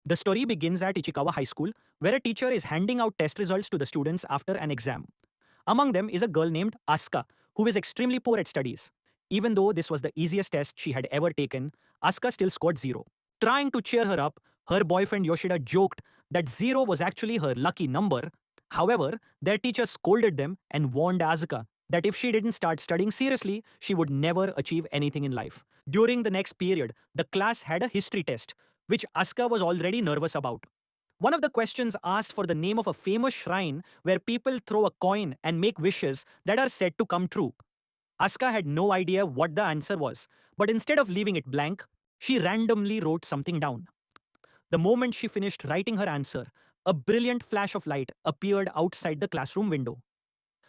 The story begins at Ichikawa High School, where a teacher is handing out test results to the students after an exam. Among them is a girl named Asuka, who is extremely poor at studies. Even though this was the easiest test she had ever taken, Asuka still scored zero. Trying to cheer her up, her boyfriend Yoshida joked that zero was actually her lucky number. However, their teacher scolded them and warned Asuka that if she didn't start studying seriously, she would never achieve anything in life. During the next period, the class had a history test, which Asuka was already nervous about. One of the questions asked for the name of a famous shrine where people throw a coin and make wishes that are said to come true. Asuka had no idea what the answer was, but instead of leaving it blank, she randomly wrote something down. The moment she finished writing her answer, a brilliant flash of light appeared outside the classroom window.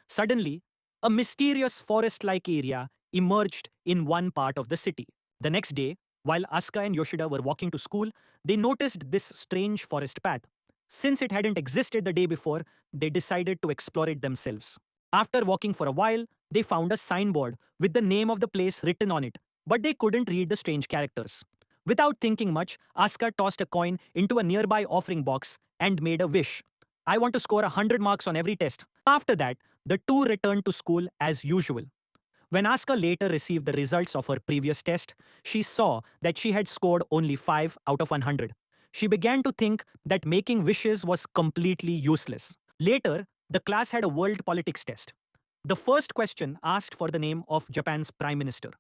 Suddenly, a mysterious forest like area emerged in one part of the city. The next day, while Asuka and Yoshida were walking to school, they noticed this strange forest path. Since it hadn't existed the day before, they decided to explore it themselves. After walking for a while, they found a signboard with the name of the place written on it, but they couldn't read the strange characters. Without thinking much, Asuka tossed a coin into a nearby offering box and made a wish. I want to score 100 marks on every test. After that, the two returned to school as usual. When Asuka later received the results of her previous test, she saw that she had scored only 5 out of 100. She began to think that making wishes was completely useless. Later, the class had a world politics test. The first question asked for the name of Japan's prime minister.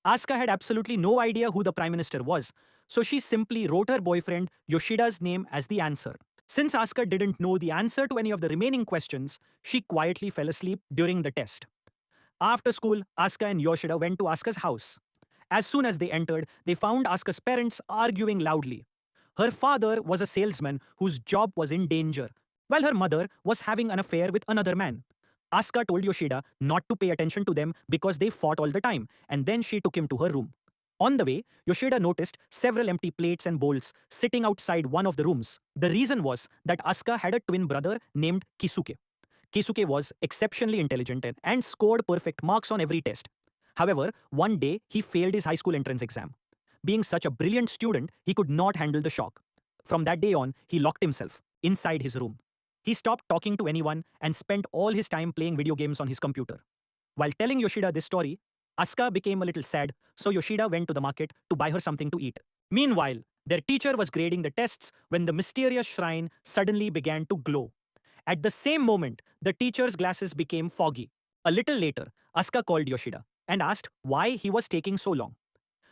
Asuka had absolutely no idea who the prime minister was, so she simply wrote her boyfriend Yoshida's name as the answer. Since Asuka didn't know the answer to any of the remaining questions, she quietly fell asleep during the test. After school, Asuka and Yoshida went to Asuka's house. As soon as they entered, they found Asuka's parents arguing loudly. Her father was a salesman whose job was in danger, while her mother was having an affair with another man. Asuka told Yoshida not to pay attention to them because they fought all the time, and then she took him to her room. On the way, Yoshida noticed several empty plates and bowls sitting outside one of the rooms. The reason was that Asuka had a twin brother named Kisuke. Kisuke was exceptionally intelligent and scored perfect marks on every test. However, one day he failed his high school entrance exam. Being such a brilliant student, he could not handle the shock. From that day on, he locked himself inside his room. He stopped talking to anyone and spent all his time playing video games on his computer. While telling Yoshida this story, Asuka became a little sad, so Yoshida went to the market to buy her something to eat. Meanwhile, their teacher was grading the tests when the mysterious shrine suddenly began to glow. At the same moment, the teacher's glasses became foggy. A little later, Asuka called Yoshida and asked why he was taking so long.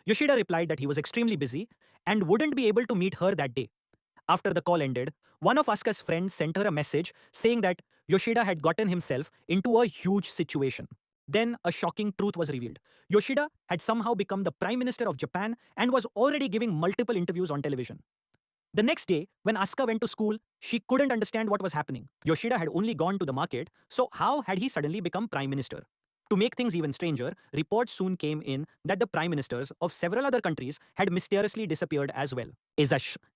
Yoshida replied that he was extremely busy and wouldn't be able to meet her that day. After the call ended, one of Asuka's friends sent her a message saying that Yoshida had gotten himself into a huge situation. Then a shocking truth was revealed. Yoshida had somehow become the Prime Minister of Japan and was already giving multiple interviews on television. The next day, when Asuka went to school, she couldn't understand what was happening. Yoshida had only gone to the market, so how had he suddenly become Prime Minister? To make things even stranger, reports soon came in that the prime ministers of several other countries had mysteriously disappeared as well.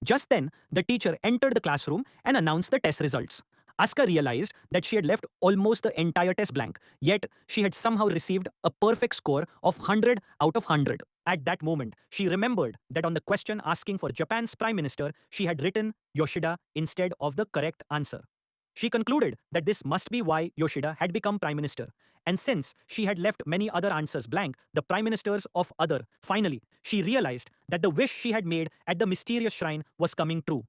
Just then, the teacher entered the classroom and announced the test results. Asuka realized that she had left almost the entire test blank, yet she had somehow received a perfect score of 100 out of 100. At that moment, she remembered that on the question asking for Japan's prime minister, she had written Yoshida instead of the correct answer. She concluded that this must be why Yoshida had become prime minister. And since she had left many other answers blank, the prime ministers of other, finally, she realized that the wish she had made at the mysterious shrine was coming true.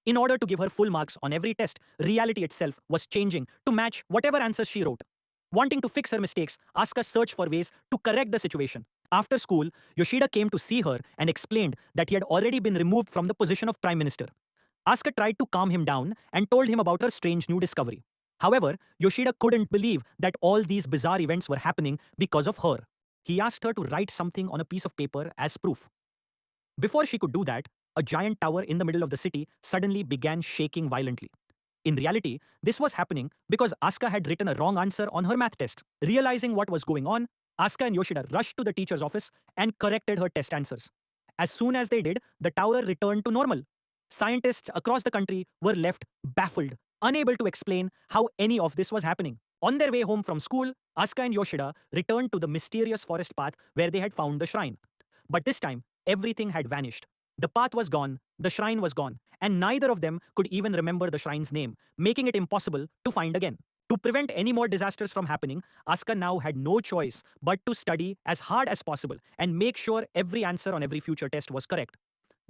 In order to give her full marks on every test, reality itself was changing to match whatever answers she wrote. Wanting to fix her mistakes, Asuka searched for ways to correct the situation. After school, Yoshida came to see her and explained that he had already been removed from the position of prime minister. Asuka tried to calm him down and told him about her strange new discovery. However, Yoshida couldn't believe that all these bizarre events were happening because of her. He asked her to write something on a piece of paper as proof. Before she could do that, a giant tower in the middle of the city suddenly began shaking violently. In reality, this was happening because Asuka had written a wrong answer on her math test. Realizing what was going on, Asuka and Yoshida rushed to the teacher's office and corrected her test answers. As soon as they did, the tower returned to normal. Scientists across the country were left baffled, unable to explain how any of this was happening. On their way home from school, Asuka and Yoshida returned to the mysterious forest path where they had found the shrine. But this time, everything had vanished. The path was gone, the shrine was gone, and neither of them could even remember the shrine's name, making it impossible to find again. To prevent any more disasters from happening, Asuka now had no choice but to study as hard as possible and make sure every answer on every future test was correct.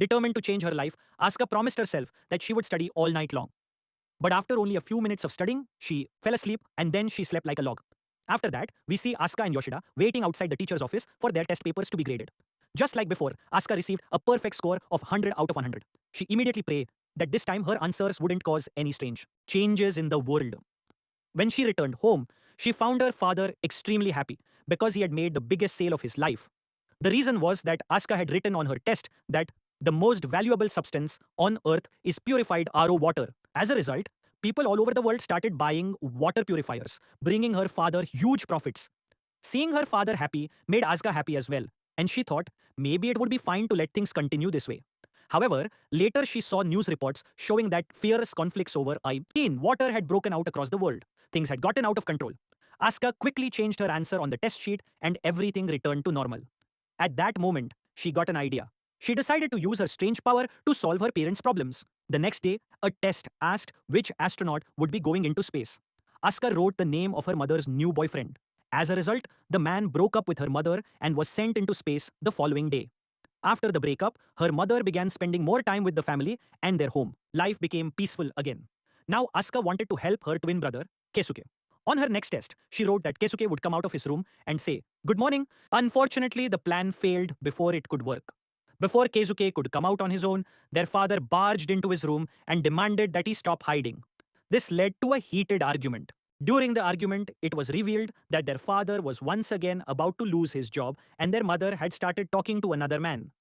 Determined to change her life, Asuka promised herself that she would study all night long. But after only a few minutes of studying, she fell asleep and then she slept like a log. After that, we see Asuka and Yoshida waiting outside the teacher's office for their test papers to be graded. Just like before, Asuka received a perfect score of 100 out of 100. She immediately prayed that this time her answers wouldn't cause any strange changes in the world. When she returned home, she found her father extremely happy because he had made the biggest sale of his life. The reason was that Asuka had written on her test that the most valuable substance on earth is purified RO water. As a result, people all over the world started buying water purifiers, bringing her father huge profits. Seeing her father happy made Asuka happy as well, and she thought maybe it would be fine to let things continue this way. However, later she saw news reports showing that fierce conflicts over clean water had broken out across the world. Things had gotten out of control. Asuka quickly changed her answer on the test sheet and everything returned to normal. At that moment, she got an idea. She decided to use her strange power to solve her parents' problems. The next day, a test asked which astronaut would be going into space. Asuka wrote the name of her mother's new boyfriend. As a result, the man broke up with her mother and was sent into space the following day. After the breakup, her mother began spending more time with the family and their home. Life became peaceful again. Now Asuka wanted to help her twin brother, Keisuke. On her next test, she wrote that Keisuke would come out of his room and say, "Good morning." Unfortunately, the plan failed before it could work. Before Keisuke could come out on his own, their father barged into his room and demanded that he stop hiding. This led to a heated argument. During the argument, it was revealed that their father was once again about to lose his job and their mother had started talking to another man.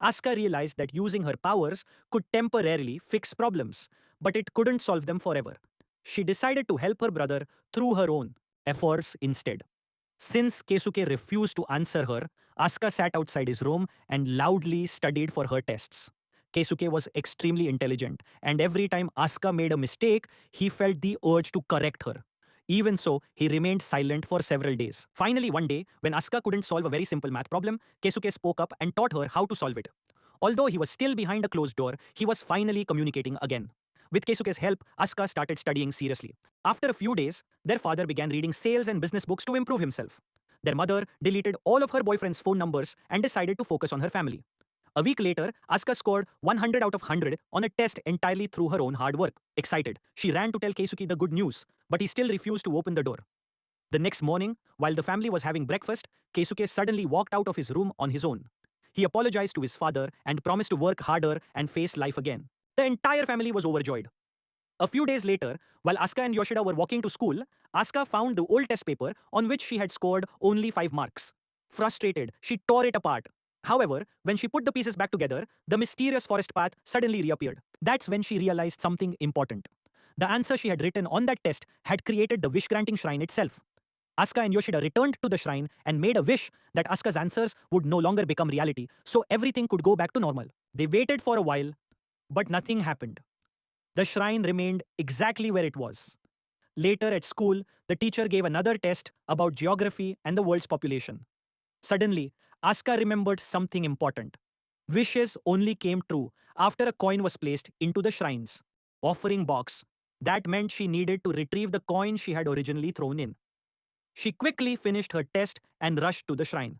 Asuka realized that using her powers could temporarily fix problems, but it couldn't solve them forever. She decided to help her brother through her own efforts instead. Since Keisuke refused to answer her, Asuka sat outside his room and loudly studied for her tests. Keisuke was extremely intelligent, and every time Asuka made a mistake, he felt the urge to correct her. Even so, he remained silent for several days. Finally, one day, when Asuka couldn't solve a very simple math problem, Keisuke spoke up and taught her how to solve it. Although he was still behind a closed door, he was finally communicating again. With Keisuke's help, Asuka started studying seriously. After a few days, their father began reading sales and business books to improve himself. Their mother deleted all of her boyfriend's phone numbers and decided to focus on her family. A week later, Asuka scored 100 out of 100 on a test entirely through her own hard work. Excited, she ran to tell Keisuke the good news, but he still refused to open the door. The next morning, while the family was having breakfast, Keisuke suddenly walked out of his room on his own. He apologized to his father and promised to work harder and face life again. The entire family was overjoyed. A few days later, while Asuka and Yoshida were walking to school, Asuka found the old test paper on which she had scored only 5 marks. Frustrated, she tore it apart. However, when she put the pieces back together, the mysterious forest path suddenly reappeared. That's when she realized something important. The answer she had written on that test had created the wish-granting shrine itself. Asuka and Yoshida returned to the shrine and made a wish that Asuka's answers would no longer become reality, so everything could go back to normal. They waited for a while, but nothing happened. The shrine remained exactly where it was. Later at school, the teacher gave another test about geography and the world's population. Suddenly, Asuka remembered something important. Wishes only came true after a coin was placed into the shrine's offering box. That meant she needed to retrieve the coin she had originally thrown in. She quickly finished her test and rushed to the shrine.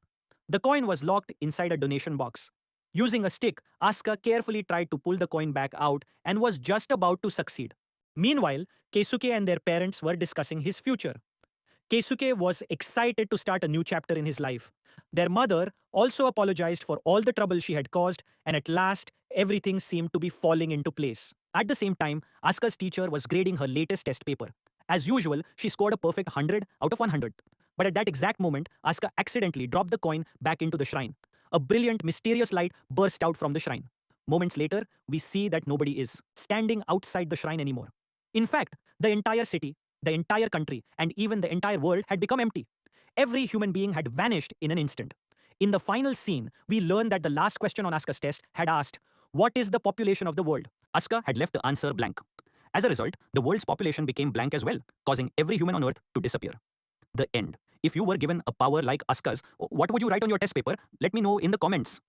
The coin was locked inside a donation box. Using a stick, Asuka carefully tried to pull the coin back out and was just about to succeed. Meanwhile, Keisuke and their parents were discussing his future. Keisuke was excited to start a new chapter in his life. Their mother also apologized for all the trouble she had caused, and at last, everything seemed to be falling into place. At the same time, Asuka's teacher was grading her latest test paper. As usual, she scored a perfect 100 out of 100. But at that exact moment, Asuka accidentally dropped the coin back into the shrine. A brilliant, mysterious light burst out from the shrine. Moments later, we see that nobody is standing outside the shrine anymore. In fact, the entire city, the entire country, and even the entire world had become empty. Every human being had vanished in an instant. In the final scene, we learn that the last question on Asuka's test had asked, "What is the population of the world?" Asuka had left the answer blank. As a result, the world's population became blank as well, causing every human on Earth to disappear. The end. If you were given a power like Asuka's, what would you write on your test paper? Let me know in the comments.